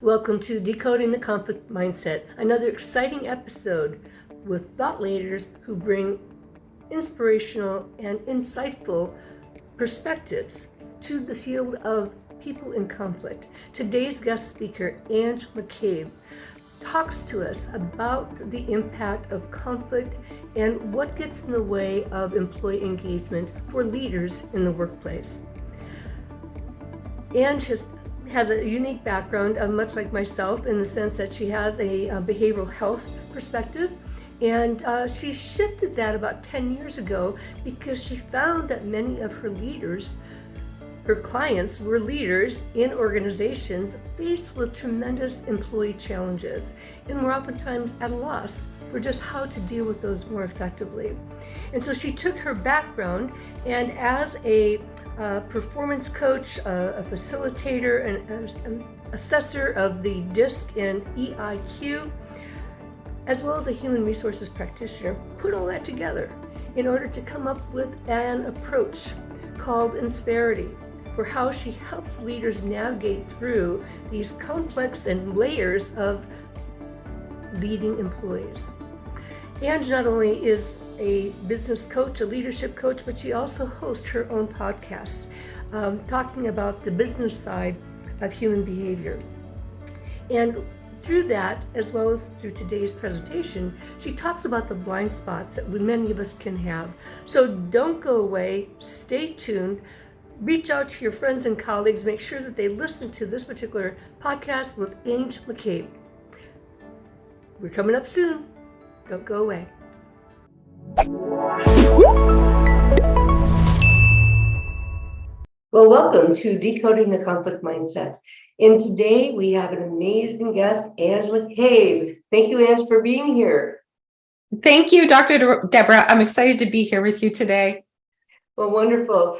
Welcome to Decoding the Conflict Mindset, another exciting episode with thought leaders who bring inspirational and insightful perspectives to the field of people in conflict. Today's guest speaker, Ange MacCabe, talks to us about the impact of conflict and what gets in the way of employee engagement for leaders in the workplace. Ange has a unique background, much like myself, in the sense that she has a behavioral health perspective. And she shifted that about 10 years ago because she found that many of her leaders, her clients, were leaders in organizations faced with tremendous employee challenges and were oftentimes at a loss for just how to deal with those more effectively. And so she took her background and, as a performance coach, a facilitator, an assessor of the DISC and EIQ, as well as a human resources practitioner, put all that together in order to come up with an approach called Insperity for how she helps leaders navigate through these complex and layers of leading employees. Ange not only is a business coach, a leadership coach, but she also hosts her own podcast talking about the business side of human behavior. And through that, as well as through today's presentation, she talks about the blind spots that many of us can have. So don't go away, stay tuned, reach out to your friends and colleagues, make sure that they listen to this particular podcast with Ange MacCabe. We're coming up soon. Don't go away. Well, welcome to Decoding the Conflict Mindset. And today we have an amazing guest, Ange MacCabe. Thank you, Ange, for being here. Thank you, Dr. Deborah. I'm excited to be here with you today. Well, wonderful.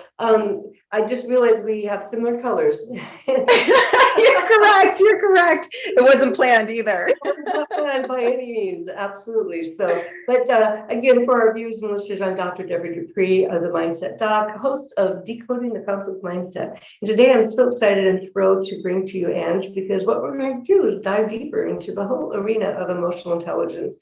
I just realized we have similar colors. You're correct. It wasn't planned either. It was not planned by any means, absolutely. So, but again, for our viewers and listeners, I'm Dr. Deborah Dupree of the Mindset Doc, host of Decoding the Conflict Mindset. And today I'm so excited and thrilled to bring to you Ange, because what we're going to do is dive deeper into the whole arena of emotional intelligence.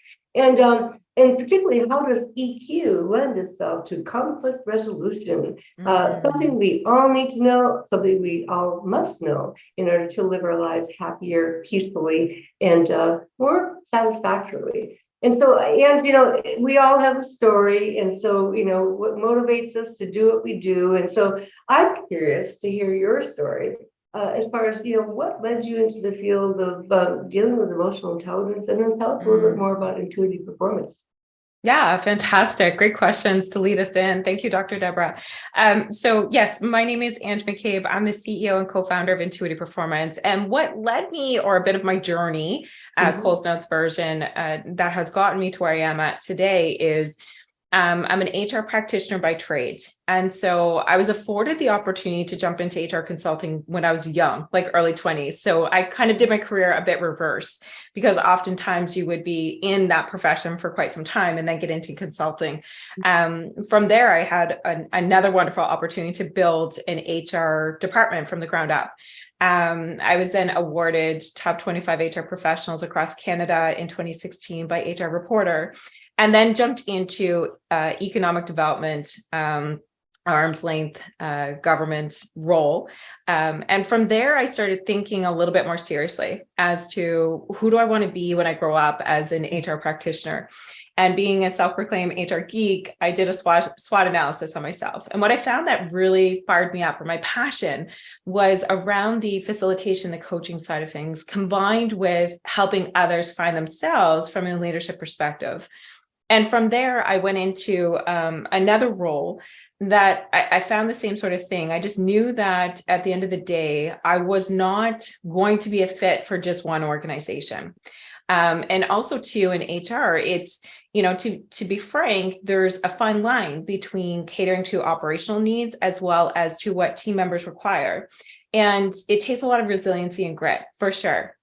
And particularly, how does EQ lend itself to conflict resolution? Something we all need to know, something we all must know in order to live our lives happier, peacefully, and more satisfactorily. And so, and we all have a story, and so what motivates us to do what we do. And so, I'm curious to hear your story. As far as what led you into the field of dealing with emotional intelligence, and then tell us a little bit more about Intuity Performance. Yeah, fantastic. Great questions to lead us in. Thank you, Dr. Deborah. So yes, my name is Ange MacCabe. I'm the CEO and co-founder of Intuity Performance. And what led me, or a bit of my journey, Cole's Notes version, that has gotten me to where I am at today is I'm an HR practitioner by trade. And so I was afforded the opportunity to jump into HR consulting when I was young, like early 20s. So I kind of did my career a bit reverse, because oftentimes you would be in that profession for quite some time and then get into consulting. From there, I had another wonderful opportunity to build an HR department from the ground up. I was then awarded top 25 HR professionals across Canada in 2016 by HR Reporter, and then jumped into economic development, arm's length government role. And from there, I started thinking a little bit more seriously as to who do I want to be when I grow up as an HR practitioner. And being a self-proclaimed HR geek, I did a SWOT analysis on myself. And what I found that really fired me up, or my passion, was around the facilitation, the coaching side of things, combined with helping others find themselves from a leadership perspective. And from there, I went into another role that I found the same sort of thing. I just knew that at the end of the day, I was not going to be a fit for just one organization. And also too, in HR, it's, to be frank, there's a fine line between catering to operational needs as well as to what team members require. And it takes a lot of resiliency and grit, for sure.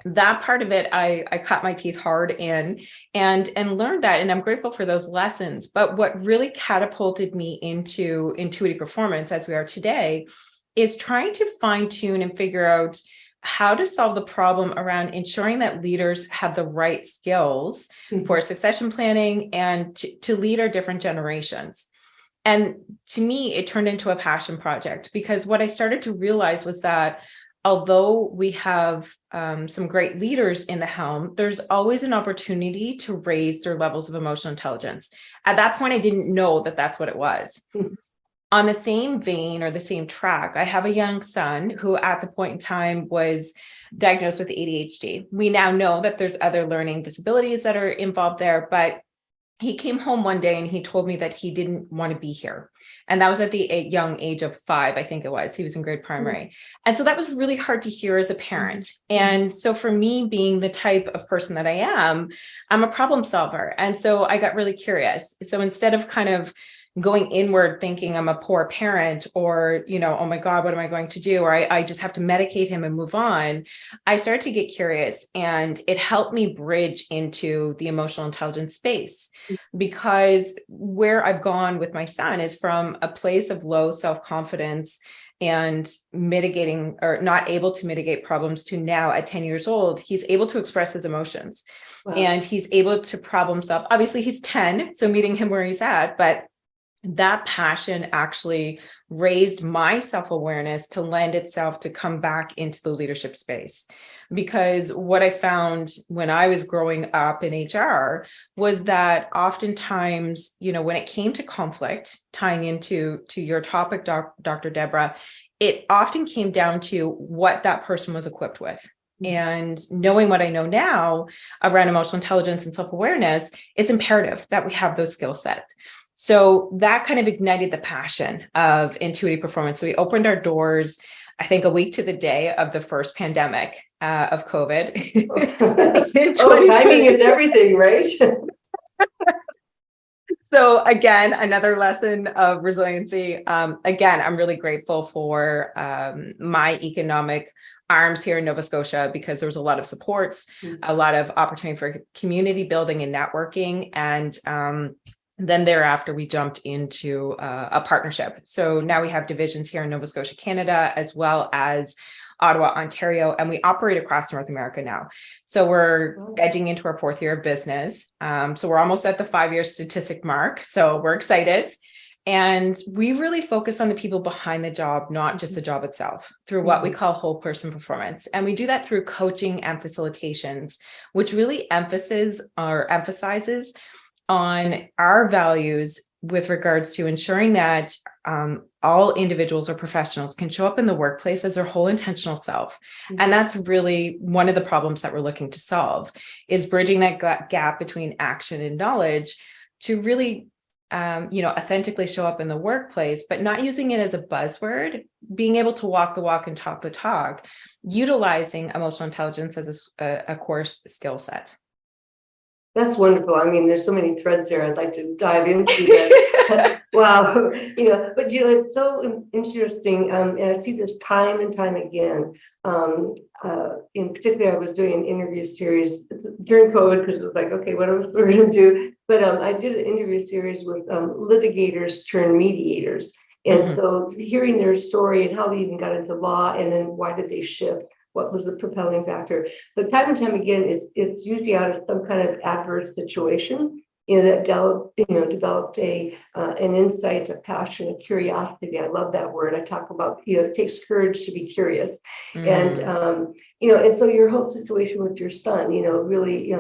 That part of it, I cut my teeth hard in and learned that, and I'm grateful for those lessons. But what really catapulted me into Intuity Performance, as we are today, is trying to fine tune and figure out how to solve the problem around ensuring that leaders have the right skills for succession planning and to lead our different generations. And to me, it turned into a passion project, because what I started to realize was that although we have some great leaders in the helm, there's always an opportunity to raise their levels of emotional intelligence. At that point, I didn't know that that's what it was. On the same vein or the same track, I have a young son who at the point in time was diagnosed with ADHD. We now know that there's other learning disabilities that are involved there, but he came home one day and he told me that he didn't want to be here. And that was at the young age of 5, I think it was. He was in grade primary. And so that was really hard to hear as a parent. And so for me, being the type of person that I am, I'm a problem solver. And so I got really curious. So instead of kind of going inward thinking I'm a poor parent, or, oh my God, what am I going to do? Or I just have to medicate him and move on. I started to get curious, and it helped me bridge into the emotional intelligence space, because where I've gone with my son is from a place of low self-confidence and mitigating or not able to mitigate problems to now at 10 years old, he's able to express his emotions. Wow. And he's able to problem solve. Obviously he's 10, so meeting him where he's at, but that passion actually raised my self-awareness to lend itself to come back into the leadership space. Because what I found when I was growing up in HR was that oftentimes, when it came to conflict, tying into your topic, Dr. Deborah, it often came down to what that person was equipped with. And knowing what I know now around emotional intelligence and self-awareness, it's imperative that we have those skill sets. So that kind of ignited the passion of Intuity Performance. So we opened our doors, I think, a week to the day of the first pandemic of COVID. Timing is everything, right? So again, another lesson of resiliency. Again, I'm really grateful for my economic arms here in Nova Scotia, because there was a lot of supports, a lot of opportunity for community building and networking. And then thereafter, we jumped into a partnership. So now we have divisions here in Nova Scotia, Canada, as well as Ottawa, Ontario, and we operate across North America now. So we're edging into our 4th year of business. So we're almost at the 5-year statistic mark. So we're excited. And we really focus on the people behind the job, not just the job itself, through what we call whole person performance. And we do that through coaching and facilitations, which really emphasizes on our values with regards to ensuring that all individuals or professionals can show up in the workplace as their whole intentional self. And that's really one of the problems that we're looking to solve, is bridging that gap between action and knowledge to really authentically show up in the workplace, but not using it as a buzzword, being able to walk the walk and talk the talk, utilizing emotional intelligence as a core skill set. That's wonderful. I mean, there's so many threads there I'd like to dive into that. Wow. But it's so interesting. And I see this time and time again. In particular, I was doing an interview series during COVID, because it was like, okay, what are we going to do? But I did an interview series with litigators turned mediators. And so hearing their story and how they even got into law, and then why did they shift? What was the propelling factor? But time and time again, it's usually out of some kind of adverse situation, that developed an insight, a passion, a curiosity. I love that word. I talk about, it takes courage to be curious. And, and so your whole situation with your son, really,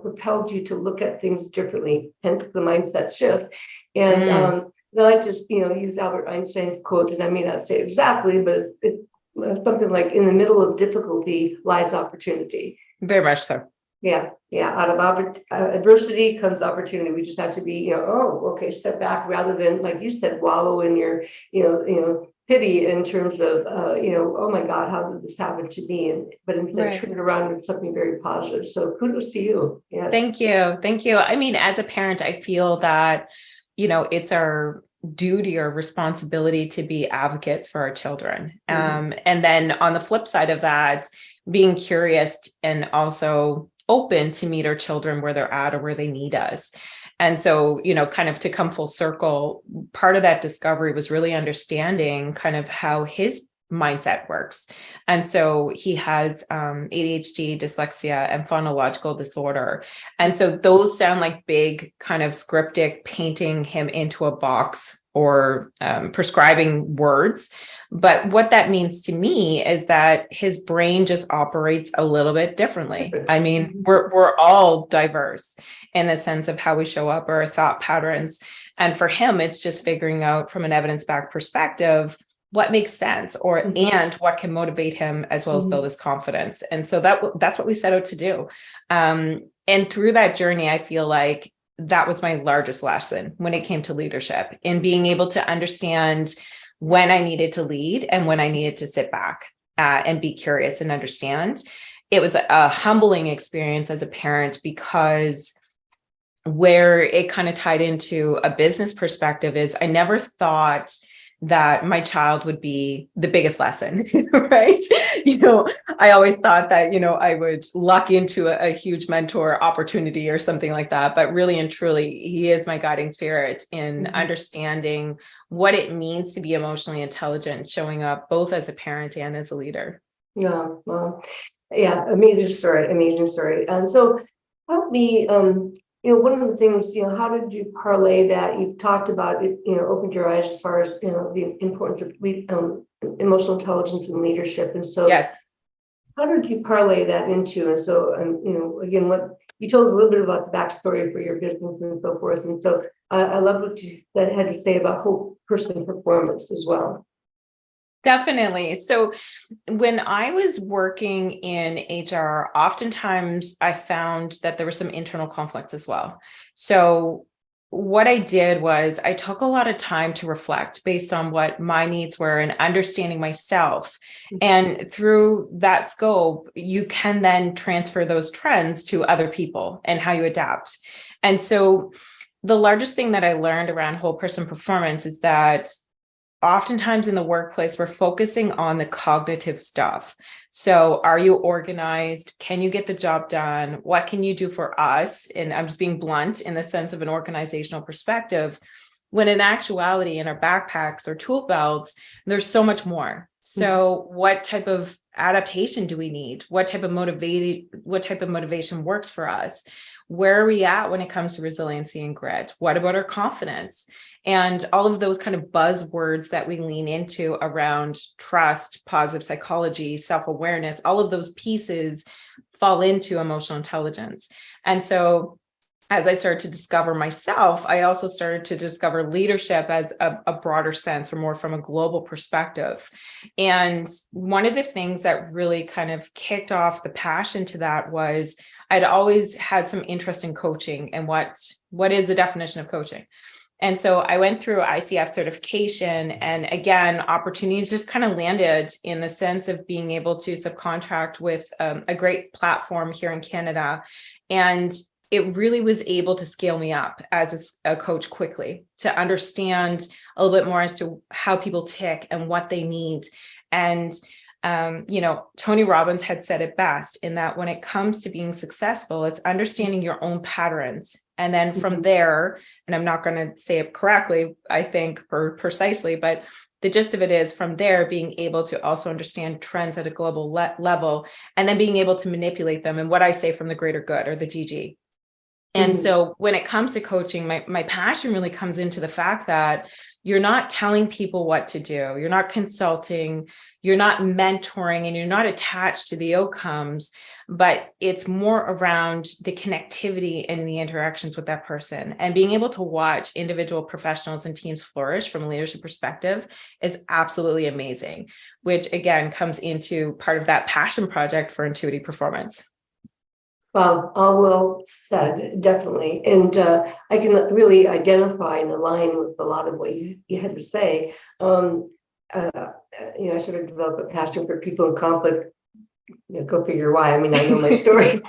propelled you to look at things differently, hence the mindset shift. And I like to, use Albert Einstein's quote, and I may not say it exactly, but it's something like, in the middle of difficulty lies opportunity. Very much so. Yeah. Out of adversity comes opportunity. We just have to be, okay, step back, rather than, like you said, wallow in your, pity in terms of, oh my God, how did this happen to me? But instead turn it around into something very positive. So kudos to you. Yeah. Thank you. I mean, as a parent, I feel that, it's our duty or responsibility to be advocates for our children. And then on the flip side of that, being curious and also open to meet our children where they're at or where they need us. And so, kind of to come full circle, part of that discovery was really understanding kind of how his mindset works. And so he has ADHD, dyslexia, and phonological disorder. And so those sound like big kind of scriptic painting him into a box or prescribing words. But what that means to me is that his brain just operates a little bit differently. I mean, we're all diverse in the sense of how we show up or our thought patterns. And for him, it's just figuring out from an evidence-backed perspective what makes sense and what can motivate him as well as build his confidence. And so that's what we set out to do. And through that journey, I feel like that was my largest lesson when it came to leadership, in being able to understand when I needed to lead and when I needed to sit back and be curious and understand. It was a humbling experience as a parent, because where it kind of tied into a business perspective is I never thought that my child would be the biggest lesson, right? I always thought that, I would luck into a huge mentor opportunity or something like that. But really and truly, he is my guiding spirit in understanding what it means to be emotionally intelligent, showing up both as a parent and as a leader. Yeah, well, yeah, amazing story. And so help me, one of the things, how did you parlay that? You've talked about it, opened your eyes as far as, the importance of emotional intelligence and leadership. And so, yes, how did you parlay that into? And so, again, what you told us a little bit about the backstory for your business and so forth. And so, I love what you had to say about whole person performance as well. definitely. So when I was working in HR, oftentimes I found that there were some internal conflicts as well. So what I did was I took a lot of time to reflect based on what my needs were and understanding myself. And through that scope, you can then transfer those trends to other people and how you adapt. And so the largest thing that I learned around whole person performance is that oftentimes in the workplace, we're focusing on the cognitive stuff. So are you organized? Can you get the job done? What can you do for us? And I'm just being blunt in the sense of an organizational perspective, when in actuality, in our backpacks or tool belts, there's so much more. So what type of adaptation do we need? What type of motivation works for us? Where are we at when it comes to resiliency and grit? What about our confidence? And all of those kind of buzzwords that we lean into around trust, positive psychology, self-awareness, all of those pieces fall into emotional intelligence. And so as I started to discover myself, I also started to discover leadership as a broader sense, or more from a global perspective. And one of the things that really kind of kicked off the passion to that was I'd always had some interest in coaching and what is the definition of coaching. And so I went through ICF certification, and again, opportunities just kind of landed in the sense of being able to subcontract with a great platform here in Canada. And it really was able to scale me up as a coach quickly, to understand a little bit more as to how people tick and what they need. And Tony Robbins had said it best, in that when it comes to being successful, it's understanding your own patterns. And then from there, and I'm not going to say it correctly, I think, or precisely, but the gist of it is from there, being able to also understand trends at a global level, and then being able to manipulate them. And what I say, from the greater good, or the GG. And so when it comes to coaching, my passion really comes into the fact that you're not telling people what to do. You're not consulting, you're not mentoring, and you're not attached to the outcomes, but it's more around the connectivity and the interactions with that person. And being able to watch individual professionals and teams flourish from a leadership perspective is absolutely amazing, which again comes into part of that passion project for Intuity Performance. Well, all well said, definitely. And I can really identify and align with a lot of what you had to say. I sort of developed a passion for people in conflict. Go figure why. I mean, I know my story.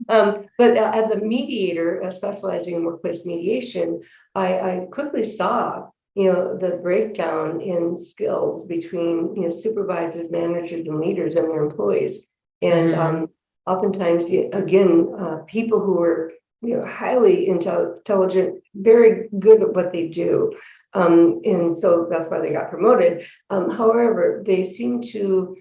But as a mediator, specializing in workplace mediation, I quickly saw, the breakdown in skills between, supervisors, managers, and leaders and their employees. And oftentimes, again, people who were highly intelligent, very good at what they do. And so that's why they got promoted. However, they seem to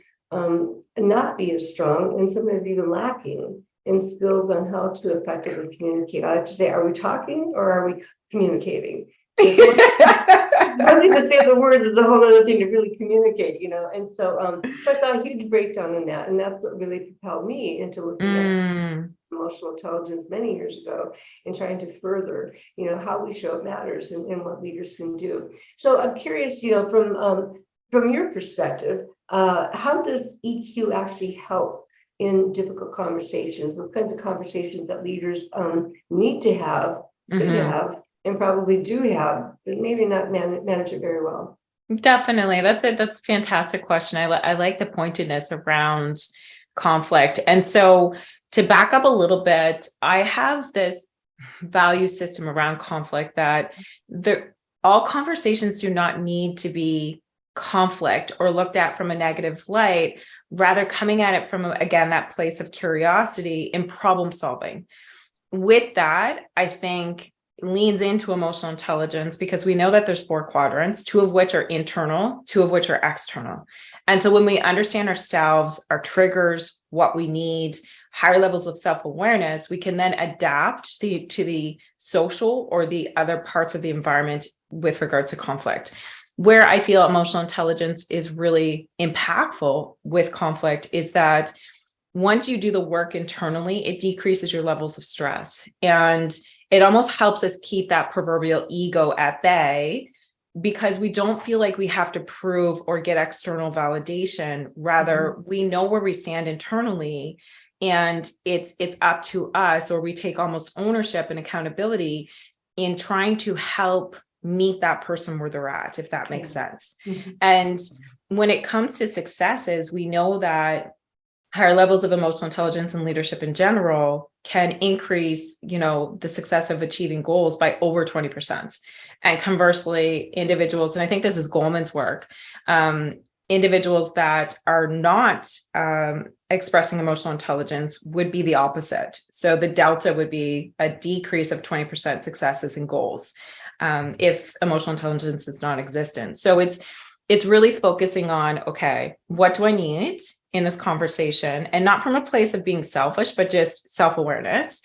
not be as strong and sometimes even lacking in skills on how to effectively communicate. I like to say, are we talking or are we communicating? One thing to say the words is a whole other thing to really communicate, And so I saw a huge breakdown in that. And that's what really propelled me into looking at emotional intelligence many years ago and trying to further, how we show it matters and what leaders can do. So I'm curious, from your perspective, how does EQ actually help in difficult conversations? What kinds of conversations that leaders need to have, should have, and probably do have, but maybe not manage it very well? Definitely. That's it. That's a fantastic question. I like the pointedness around conflict. And so to back up a little bit, I have this value system around conflict that all conversations do not need to be conflict or looked at from a negative light, rather coming at it from, again, that place of curiosity and problem solving. With that, I think leans into emotional intelligence because we know that there's 4 quadrants, 2 of which are internal, 2 of which are external. And so when we understand ourselves, our triggers, what we need, higher levels of self-awareness, we can then adapt to the social or the other parts of the environment with regards to conflict. Where I feel emotional intelligence is really impactful with conflict is that once you do the work internally, it decreases your levels of stress. And it almost helps us keep that proverbial ego at bay because we don't feel like we have to prove or get external validation. Rather, we know where we stand internally, and it's up to us, or we take almost ownership and accountability in trying to help meet that person where they're at, if that makes sense. And when it comes to successes, we know that higher levels of emotional intelligence and leadership in general can increase, the success of achieving goals by over 20%. And conversely, individuals, and I think this is Goleman's work, individuals that are not expressing emotional intelligence would be the opposite. So the delta would be a decrease of 20% successes in goals if emotional intelligence is non-existent. So it's really focusing on, okay, what do I need in this conversation? And not from a place of being selfish, but just self-awareness.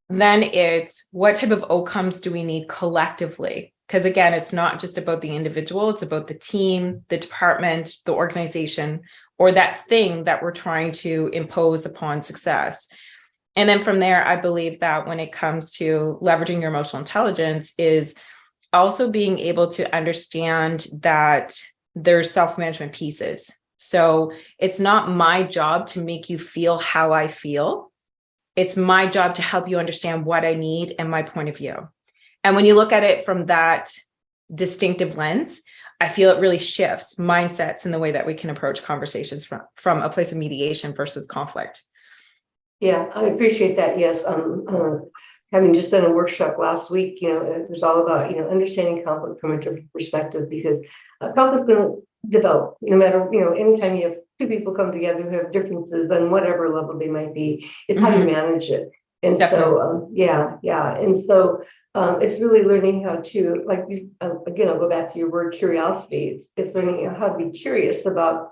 Then it's what type of outcomes do we need collectively? Because again, it's not just about the individual, it's about the team, the department, the organization, or that thing that we're trying to impose upon success. And then from there, I believe that when it comes to leveraging your emotional intelligence is also being able to understand that there's self-management pieces. So it's not my job to make you feel how I feel. It's my job to help you understand what I need and my point of view. And when you look at it from that distinctive lens, I feel it really shifts mindsets in the way that we can approach conversations from a place of mediation versus conflict. Yeah, I appreciate that. Yes. Having just done a workshop last week, it was all about, understanding conflict from a different perspective, because conflict is going to develop no matter, anytime you have 2 people come together who have differences on whatever level they might be, it's how you manage it. And Definitely. so, And so it's really learning how to, like, again, I'll go back to your word curiosity. It's learning how to be curious about,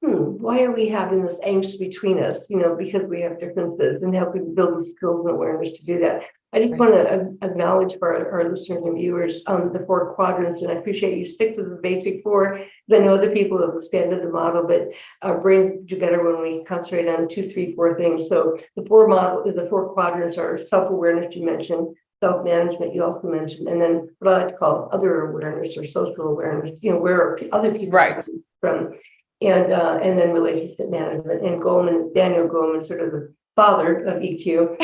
why are we having this angst between us? Because we have differences, and help people build the skills and awareness to do that. I just want to acknowledge for our listeners and viewers the 4 quadrants, and I appreciate you stick to the basic 4. I know other people have expanded the model, but our brains do better when we concentrate on 2, 3, 4 things. So the 4 quadrants are self-awareness, you mentioned, self-management, you also mentioned, and then what I like to call other awareness or social awareness. Where are other people coming from? And then relationship management. And Daniel Goleman, sort of the father of EQ.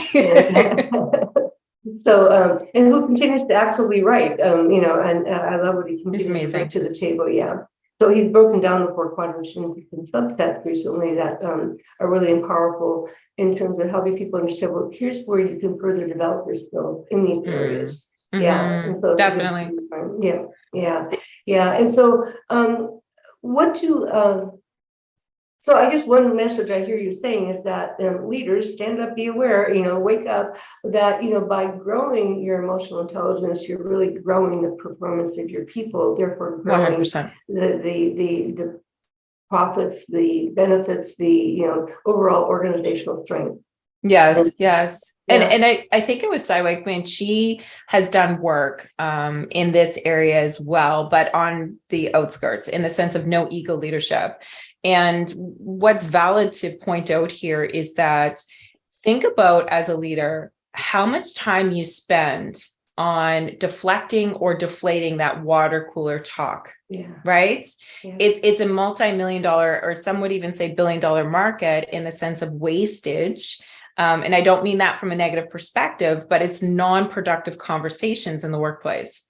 And who continues to actively write, and I love what he continues to bring to the table. Yeah. So he's broken down the 4 quadrants into some subsets recently that are really powerful in terms of helping people understand, well, here's where you can further develop your skills in these areas. Yeah. And so Definitely. Yeah. And so what do So I guess one message I hear you saying is that leaders stand up, be aware, wake up that, by growing your emotional intelligence, you're really growing the performance of your people, therefore growing 100%. the profits, the benefits, the, overall organizational strength. Yes, yes. Yeah. And I think it was Cy Wakeman. She has done work in this area as well, but on the outskirts in the sense of no ego leadership. And what's valid to point out here is that think about, as a leader, how much time you spend on deflecting or deflating that water cooler talk. Yeah. Right? Yeah. It's a multi-million-dollar, or some would even say billion-dollar market in the sense of wastage. And I don't mean that from a negative perspective, but it's non-productive conversations in the workplace.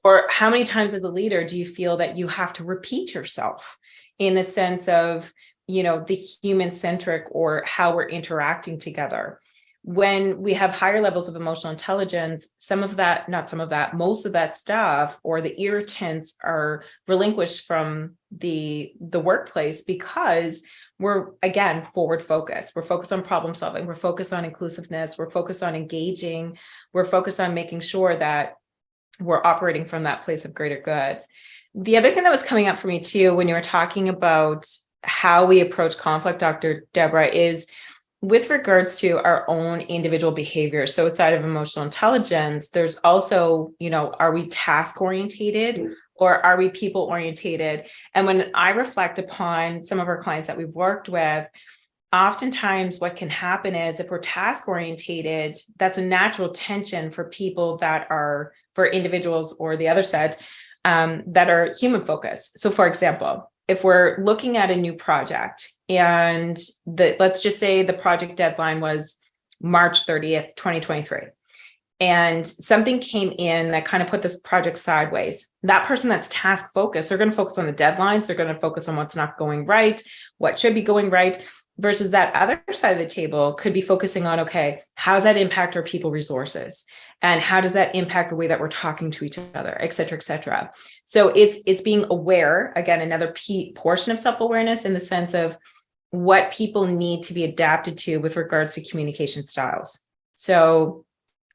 Or how many times as a leader do you feel that you have to repeat yourself in the sense of, the human-centric or how we're interacting together? When we have higher levels of emotional intelligence, most of that stuff or the irritants are relinquished from the workplace, because we're, again, forward focused. We're focused on problem solving. We're focused on inclusiveness. We're focused on engaging. We're focused on making sure that we're operating from that place of greater good. The other thing that was coming up for me too, when you were talking about how we approach conflict, Dr. Deborah, is with regards to our own individual behavior. So outside of emotional intelligence, there's also, are we task orientated or are we people orientated? And when I reflect upon some of our clients that we've worked with, oftentimes what can happen is if we're task orientated, that's a natural tension for people for individuals or the other set that are human focused. So for example, if we're looking at a new project and let's just say the project deadline was March 30th, 2023, and something came in that kind of put this project sideways, that person that's task focused, they're going to focus on the deadlines. They're going to focus on what's not going right, what should be going right, versus that other side of the table could be focusing on, okay, how does that impact our people resources? And how does that impact the way that we're talking to each other, et cetera, et cetera. So it's being aware, again, another portion of self-awareness in the sense of what people need to be adapted to with regards to communication styles. So,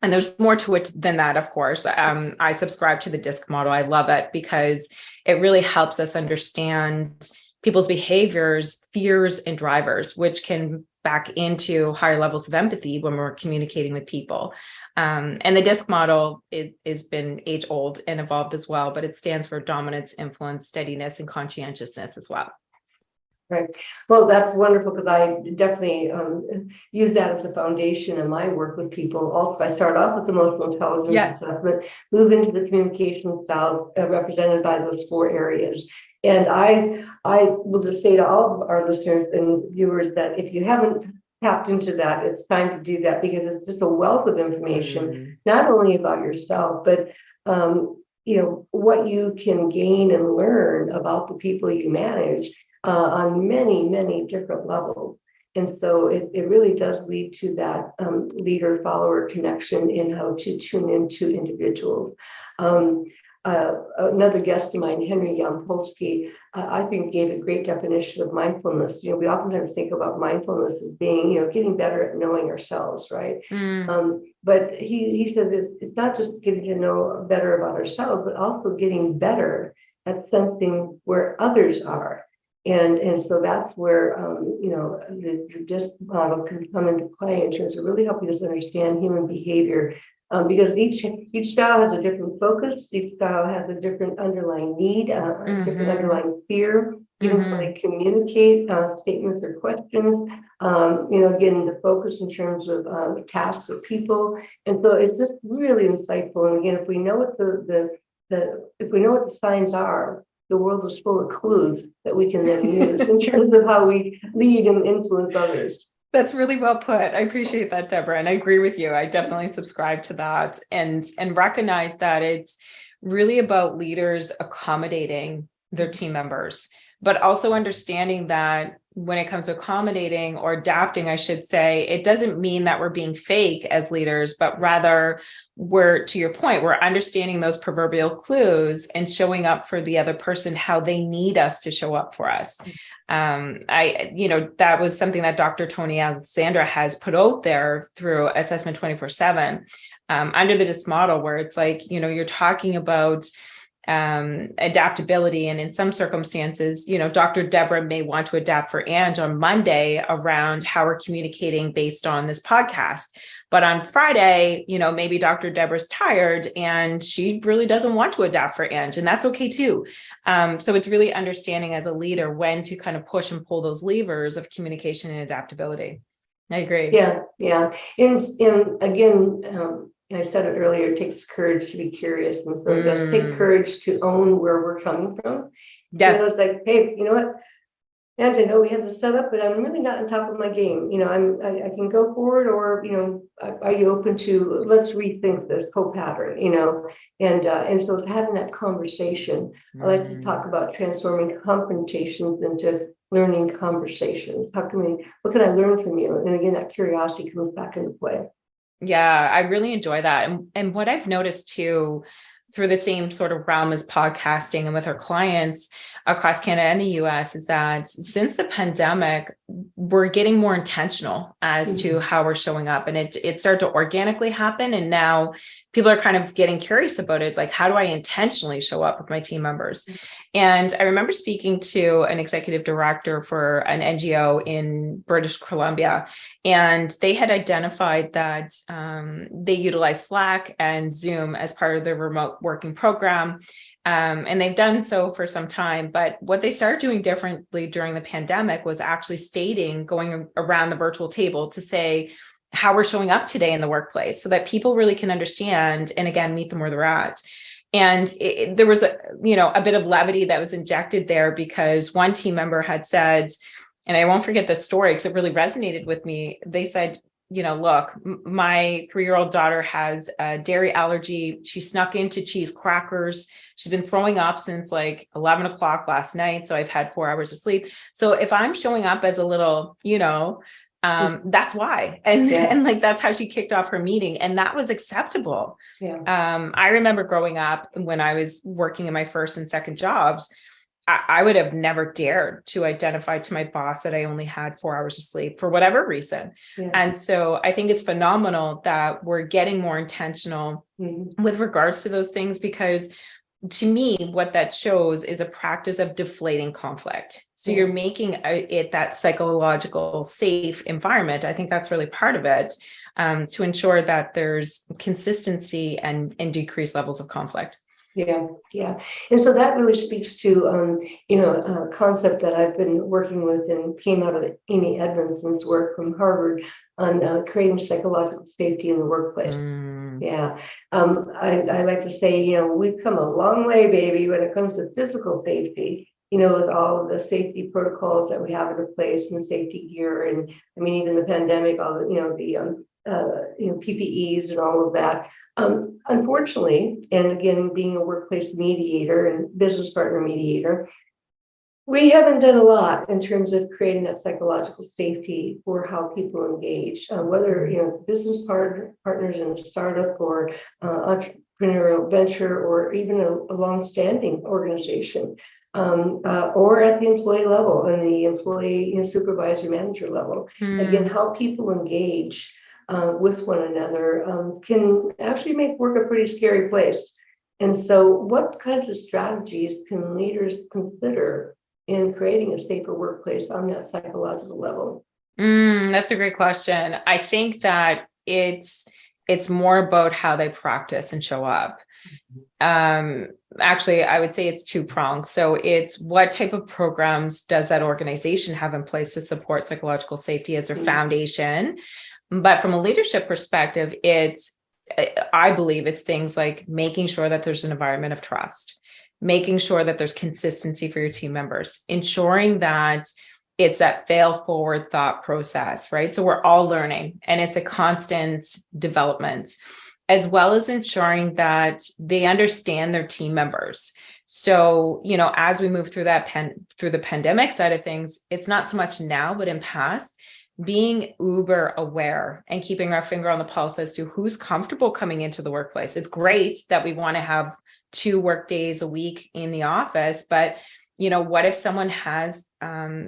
and there's more to it than that, of course. I subscribe to the DISC model. I love it because it really helps us understand people's behaviors, fears, and drivers, which can back into higher levels of empathy when we're communicating with people. And the DISC model, it has been age old and evolved as well, but it stands for dominance, influence, steadiness, and conscientiousness as well. Right. Well, that's wonderful because I definitely use that as a foundation in my work with people. Also, I start off with emotional intelligence assessment, move into the communication style represented by those 4 areas. And I will just say to all of our listeners and viewers that if you haven't tapped into that, it's time to do that because it's just a wealth of information, not only about yourself, but what you can gain and learn about the people you manage on many, many different levels. And so it really does lead to that leader-follower connection in how to tune into individuals. Another guest of mine, Henry Yampolsky, I think gave a great definition of mindfulness. We oftentimes think about mindfulness as being, getting better at knowing ourselves, right? But he says it's not just getting to know better about ourselves, but also getting better at sensing where others are. And so that's where, the DISC model can come into play in terms of really helping us understand human behavior. Because each style has a different focus, each style has a different underlying need, a different underlying fear, even how they communicate statements or questions. Again, the focus in terms of tasks or people, and so it's just really insightful. And again, if we know what if we know what the signs are, the world is full of clues that we can then use in terms of how we lead and influence others. That's really well put. I appreciate that, Deborah. And I agree with you. I definitely subscribe to that and recognize that it's really about leaders accommodating their team members but also understanding that when it comes to accommodating or adapting, I should say, it doesn't mean that we're being fake as leaders, but rather we're, to your point, we're understanding those proverbial clues and showing up for the other person how they need us to show up for us. That was something that Dr. Tony Alexandra has put out there through Assessment 24/7 under the DISC model, where it's like, you're talking about adaptability. And in some circumstances, Dr. Deborah may want to adapt for Ange on Monday around how we're communicating based on this podcast. But on Friday, maybe Dr. Deborah's tired and she really doesn't want to adapt for Ange, and that's okay too. So it's really understanding as a leader when to kind of push and pull those levers of communication and adaptability. I agree. Yeah. And again, I said it earlier, it takes courage to be curious. And so it does take courage to own where we're coming from. Yes. It's like, hey, you know what? And I know we have this set up, but I'm really not on top of my game. I can go forward, or, are you open to, let's rethink this co-pattern, and so it's having that conversation. I like to talk about transforming confrontations into learning conversations. What can I learn from you? And again, that curiosity comes back into play. Yeah, I really enjoy that. And what I've noticed too, through the same sort of realm as podcasting and with our clients across Canada and the US, is that since the pandemic, we're getting more intentional as to how we're showing up, and it started to organically happen. And now people are kind of getting curious about it. Like, how do I intentionally show up with my team members? And I remember speaking to an executive director for an NGO in British Columbia, and they had identified that they utilize Slack and Zoom as part of their remote working program. And they've done so for some time. But what they started doing differently during the pandemic was actually going around the virtual table to say how we're showing up today in the workplace, so that people really can understand and, again, meet them where they're at. And there was a bit of levity that was injected there, because one team member had said, and I won't forget this story because it really resonated with me. They said, look, my 3-year-old daughter has a dairy allergy. She snuck into cheese crackers. She's been throwing up since like 11 o'clock last night. So I've had 4 hours of sleep. So if I'm showing up as a little, that's why. And like, that's how she kicked off her meeting. And that was acceptable. Yeah. I remember growing up when I was working in my first and second jobs, I would have never dared to identify to my boss that I only had 4 hours of sleep for whatever reason. Yeah. And so I think it's phenomenal that we're getting more intentional with regards to those things, because to me, what that shows is a practice of deflating conflict. So you're making it that psychological safe environment. I think that's really part of it, to ensure that there's consistency and decreased levels of conflict. Yeah. And so that really speaks to, a concept that I've been working with and came out of Amy Edmondson's work from Harvard on creating psychological safety in the workplace. Yeah. I like to say, we've come a long way, baby, when it comes to physical safety, with all of the safety protocols that we have in place and the safety gear. And I mean, even the pandemic, all the, PPEs and all of that. Unfortunately, and again, being a workplace mediator and business partner mediator, we haven't done a lot in terms of creating that psychological safety for how people engage, whether it's business partners in a startup or entrepreneurial venture, or even a long-standing organization, or at the employee level and the employee supervisor manager level. Again, how people engage with one another can actually make work a pretty scary place. And so what kinds of strategies can leaders consider in creating a safer workplace on that psychological level? That's a great question. I think that it's more about how they practice and show up. Actually, I would say it's two-pronged. So it's what type of programs does that organization have in place to support psychological safety as their foundation? But from a leadership perspective, I believe it's things like making sure that there's an environment of trust, making sure that there's consistency for your team members, ensuring that it's that fail forward thought process, right? So we're all learning and it's a constant development, as well as ensuring that they understand their team members. So, as we move through through the pandemic side of things, it's not so much now, but in past, being uber aware and keeping our finger on the pulse as to who's comfortable coming into the workplace. It's great that we want to have 2 work days a week in the office, but what if someone has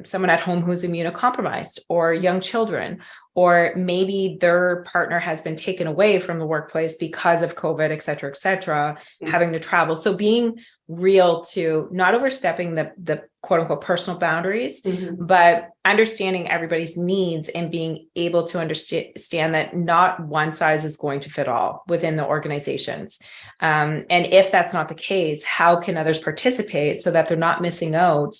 someone at home who's immunocompromised, or young children, or maybe their partner has been taken away from the workplace because of COVID, et cetera, having to travel. So being real to not overstepping the quote unquote personal boundaries, but understanding everybody's needs and being able to understand that not one size is going to fit all within the organizations. And if that's not the case, how can others participate so that they're not missing out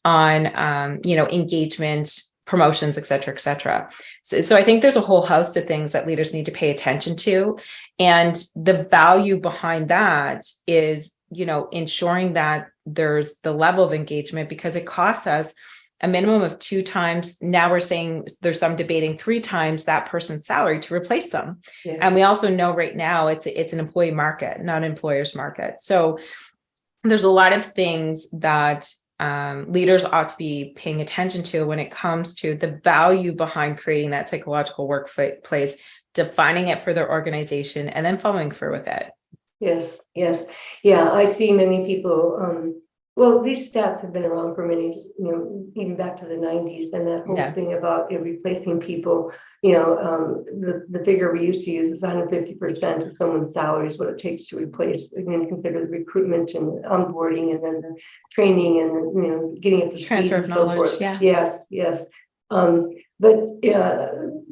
on, engagement, promotions, et cetera. So I think there's a whole host of things that leaders need to pay attention to. And the value behind that is, ensuring that there's the level of engagement, because it costs us a minimum of 2 times. Now we're saying there's some debating 3 times that person's salary to replace them. Yes. And we also know right now it's an employee market, not an employer's market. So there's a lot of things that leaders ought to be paying attention to when it comes to the value behind creating that psychological workplace, defining it for their organization, and then following through with it. Yes. Yeah, I see many people. Well, these stats have been around for many, even back to the 90s, and that whole thing about replacing people, the figure we used to use is 150% of someone's salary is what it takes to replace, consider the recruitment and onboarding, and then the training, and getting up to speed transfer of knowledge. Yeah. Yes. But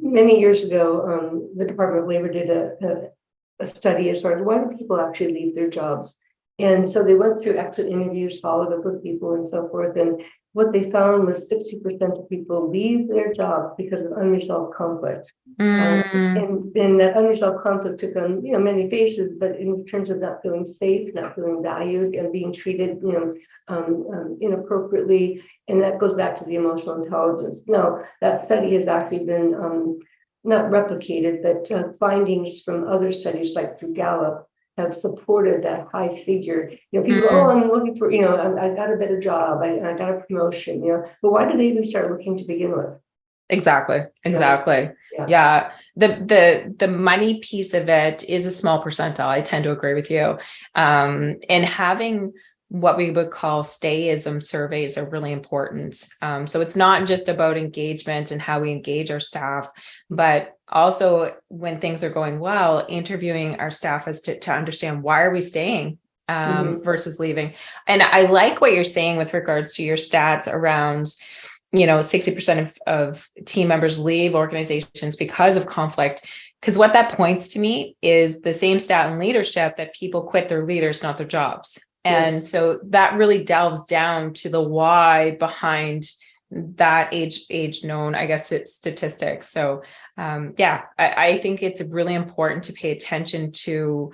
many years ago, the Department of Labor did a study as far as why do people actually leave their jobs. And so they went through exit interviews, followed up with people and so forth. And what they found was 60% of people leave their jobs because of unresolved conflict. And that unresolved conflict took on, many faces, but in terms of not feeling safe, not feeling valued, and being treated, inappropriately. And that goes back to the emotional intelligence. Now, that study has actually been not replicated, but findings from other studies, like through Gallup, have supported that high figure. People, I'm looking for, I got a better job, I got a promotion, but why do they even start looking to begin with? Exactly. Yeah. The money piece of it is a small percentile. I tend to agree with you. And having what we would call stayism surveys are really important. So it's not just about engagement and how we engage our staff, but also when things are going well, interviewing our staff as to understand why are we staying versus leaving. And I like what you're saying with regards to your stats around, 60% of team members leave organizations because of conflict. Because what that points to me is the same stat in leadership, that people quit their leaders, not their jobs. And so that really delves down to the why behind that age known, I guess, it's statistics. So I think it's really important to pay attention to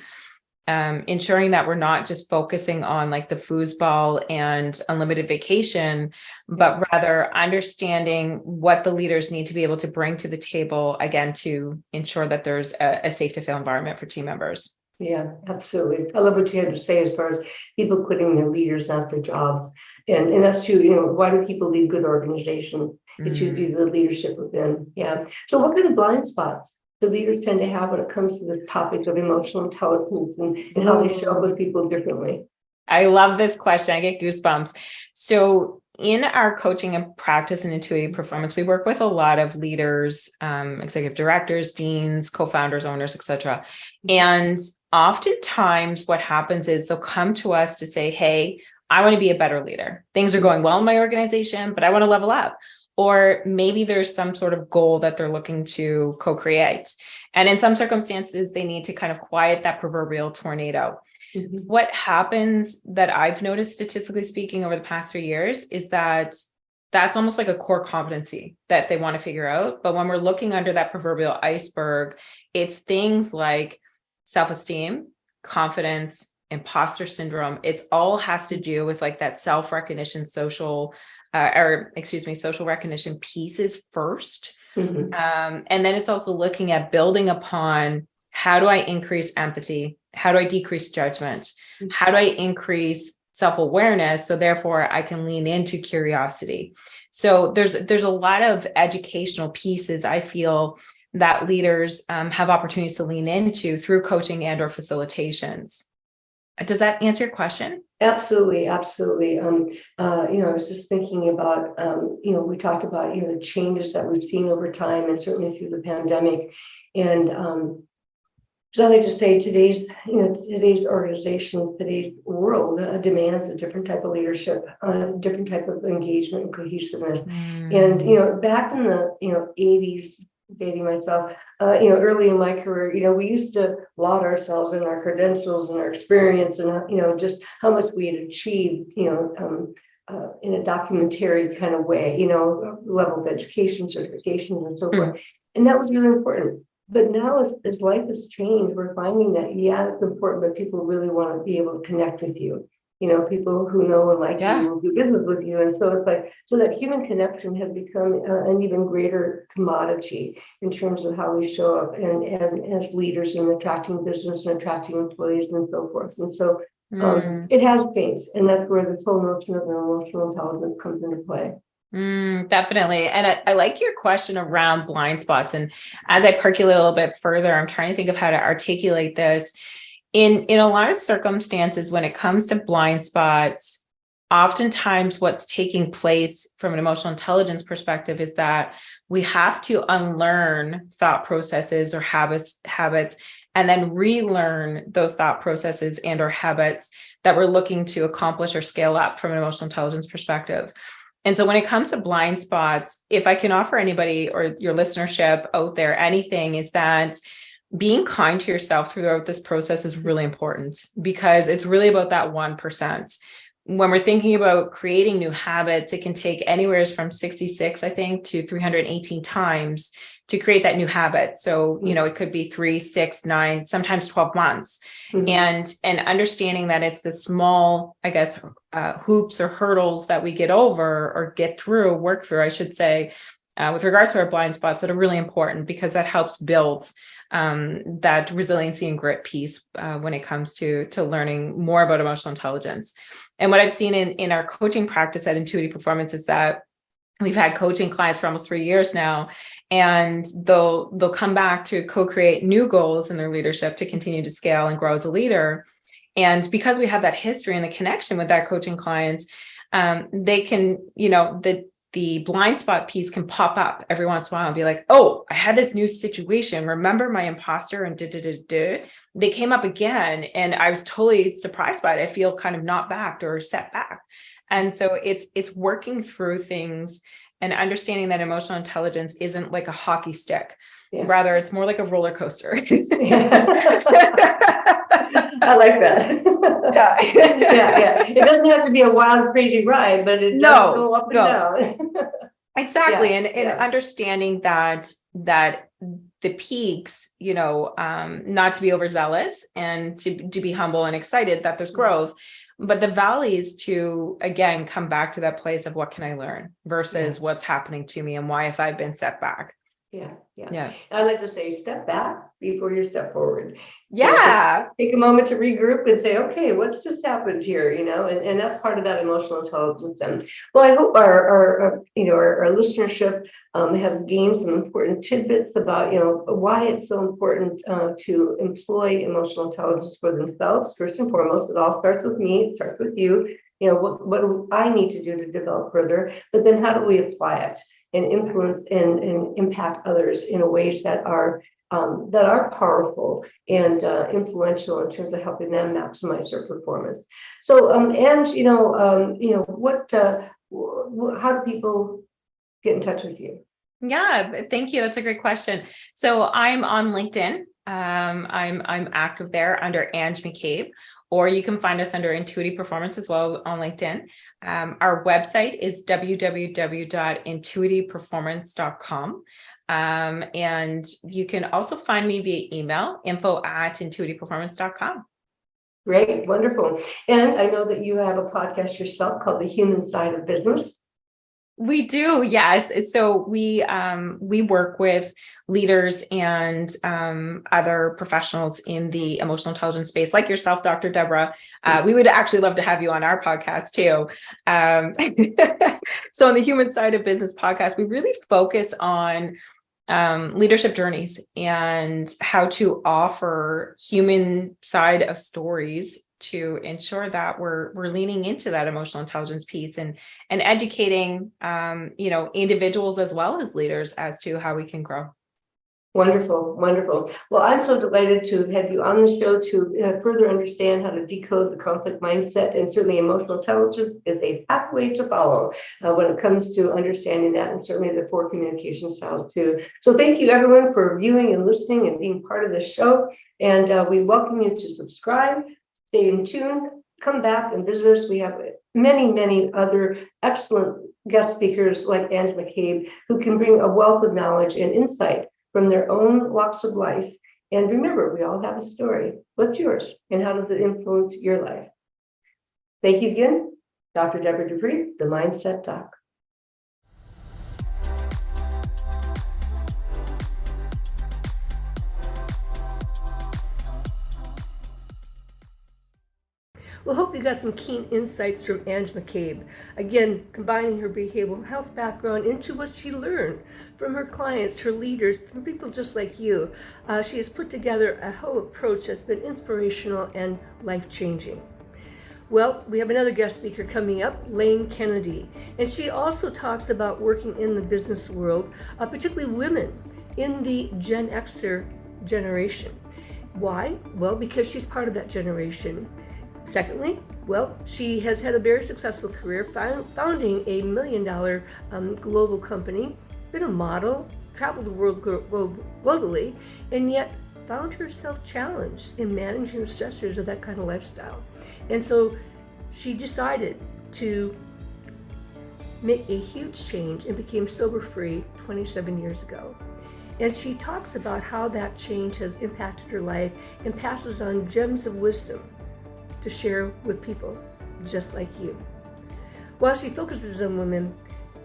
ensuring that we're not just focusing on like the foosball and unlimited vacation, but rather understanding what the leaders need to be able to bring to the table, again, to ensure that there's a safe to fail environment for team members. Yeah, absolutely. I love what you had to say as far as people quitting their leaders, not their jobs. And that's true. Why do people leave good organizations? It should be the leadership within. Yeah. So what kind of blind spots do leaders tend to have when it comes to this topic of emotional intelligence and how they show up with people differently? I love this question. I get goosebumps. So in our coaching and practice in Intuity Performance, we work with a lot of leaders, executive directors, deans, co-founders, owners, et cetera. And oftentimes what happens is they'll come to us to say, hey, I want to be a better leader. Things are going well in my organization, but I want to level up. Or maybe there's some sort of goal that they're looking to co-create. And in some circumstances, they need to kind of quiet that proverbial tornado. What happens that I've noticed, statistically speaking, over the past 3 years is that that's almost like a core competency that they want to figure out. But when we're looking under that proverbial iceberg, it's things like self-esteem, confidence, imposter syndrome. It's all has to do with like that self-recognition, social recognition pieces first. And then it's also looking at building upon, how do I increase empathy? How do I decrease judgment? How do I increase self-awareness. So therefore I can lean into curiosity. So there's a lot of educational pieces I feel that leaders have opportunities to lean into through coaching and or facilitations. Does that answer your question? Absolutely, absolutely. I was just thinking about, we talked about, the changes that we've seen over time and certainly through the pandemic. And so I like to say today's organization, today's world demands a different type of leadership, a different type of engagement and cohesiveness. And, back in the, 80s, dating myself, early in my career, we used to laud ourselves in our credentials and our experience and, just how much we had achieved, in a documentary kind of way, level of education, certifications and so forth. And that was really important. But now as life has changed, we're finding that, it's important, but people really want to be able to connect with you. People who know and like you will do business with you. And so it's like, so that human connection has become an even greater commodity in terms of how we show up and as leaders in attracting business and attracting employees and so forth. And so it has changed. And that's where this whole notion of emotional intelligence comes into play. Definitely. And I like your question around blind spots. And as I percolate a little bit further, I'm trying to think of how to articulate this. In a lot of circumstances, when it comes to blind spots, oftentimes what's taking place from an emotional intelligence perspective is that we have to unlearn thought processes or habits, and then relearn those thought processes and or habits that we're looking to accomplish or scale up from an emotional intelligence perspective. And so when it comes to blind spots, if I can offer anybody or your listenership out there anything, is that being kind to yourself throughout this process is really important, because it's really about that 1%. When we're thinking about creating new habits, it can take anywhere from 66, I think, to 318 times to create that new habit. So, it could be 3, 6, 9, sometimes 12 months. And understanding that it's the small, I guess, hoops or hurdles that we get over or work through, I should say, with regards to our blind spots, that are really important, because that helps build that resiliency and grit piece when it comes to learning more about emotional intelligence. And what I've seen in our coaching practice at Intuity Performance is that we've had coaching clients for almost 3 years now, and they'll come back to co-create new goals in their leadership to continue to scale and grow as a leader. And because we have that history and the connection with that coaching client, they can, the blind spot piece can pop up every once in a while and be like, oh, I had this new situation. Remember my imposter and they came up again. And I was totally surprised by it. I feel kind of not backed or set back. And so it's working through things and understanding that emotional intelligence isn't like a hockey stick. Yeah. Rather, it's more like a roller coaster. I like that. Yeah. It doesn't have to be a wild, crazy ride, but it does go up and down. Exactly. And understanding that the peaks, not to be overzealous and to be humble and excited that there's growth, but the valleys to, again, come back to that place of what can I learn versus what's happening to me and why have I been set back. Yeah. I like to say, step back before you step forward. Yeah. Take a moment to regroup and say, okay, what's just happened here? And that's part of that emotional intelligence. And well, I hope our listenership has gained some important tidbits about, why it's so important to employ emotional intelligence for themselves. First and foremost, it all starts with me. It starts with you. What do I need to do to develop further? But then how do we apply it and influence and impact others in ways that are powerful and influential in terms of helping them maximize their performance? So, how do people get in touch with you? Yeah, thank you. That's a great question. So I'm on LinkedIn. I'm active there under Ange MacCabe, or you can find us under Intuity Performance as well on LinkedIn. Our website is www.intuityperformance.com. And you can also find me via email, info@intuityperformance.com. Great, wonderful. And I know that you have a podcast yourself called The Human Side of Business. We do, yes. So we work with leaders and other professionals in the emotional intelligence space, like yourself, Dr. Deborah. We would actually love to have you on our podcast too. So on the Human Side of Business podcast, we really focus on leadership journeys and how to offer human side of stories to ensure that we're leaning into that emotional intelligence piece and educating individuals as well as leaders as to how we can grow. Wonderful, wonderful. Well, I'm so delighted to have you on the show to further understand how to decode the conflict mindset, and certainly emotional intelligence is a pathway to follow when it comes to understanding that, and certainly the 4 communication styles too. So thank you everyone for viewing and listening and being part of this show, and we welcome you to subscribe, stay in tune, come back and visit us. We have many, many other excellent guest speakers like Ange MacCabe, who can bring a wealth of knowledge and insight from their own walks of life. And remember, we all have a story. What's yours? And how does it influence your life? Thank you again, Dr. Deborah Dupree, the Mindset Doc. Well, hope you got some keen insights from Ange MacCabe. Again, combining her behavioral health background into what she learned from her clients, her leaders, from people just like you. She has put together a whole approach that's been inspirational and life-changing. Well, we have another guest speaker coming up, Lane Kennedy, and she also talks about working in the business world, particularly women in the Gen Xer generation. Why? Well, because she's part of that generation. Secondly, well, she has had a very successful career, founding a $1 million global company, been a model, traveled the world globally, and yet found herself challenged in managing the stressors of that kind of lifestyle. And so she decided to make a huge change and became sober-free 27 years ago. And she talks about how that change has impacted her life and passes on gems of wisdom to share with people just like you. While she focuses on women,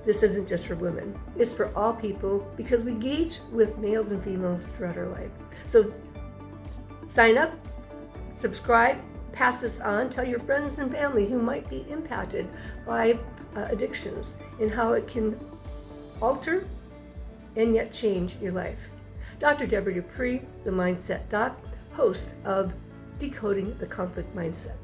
this isn't just for women. It's for all people, because we engage with males and females throughout our life. So sign up, subscribe, pass this on, tell your friends and family who might be impacted by addictions and how it can alter and yet change your life. Dr. Deborah Dupree, the Mindset Doc, host of Decoding the Conflict Mindset.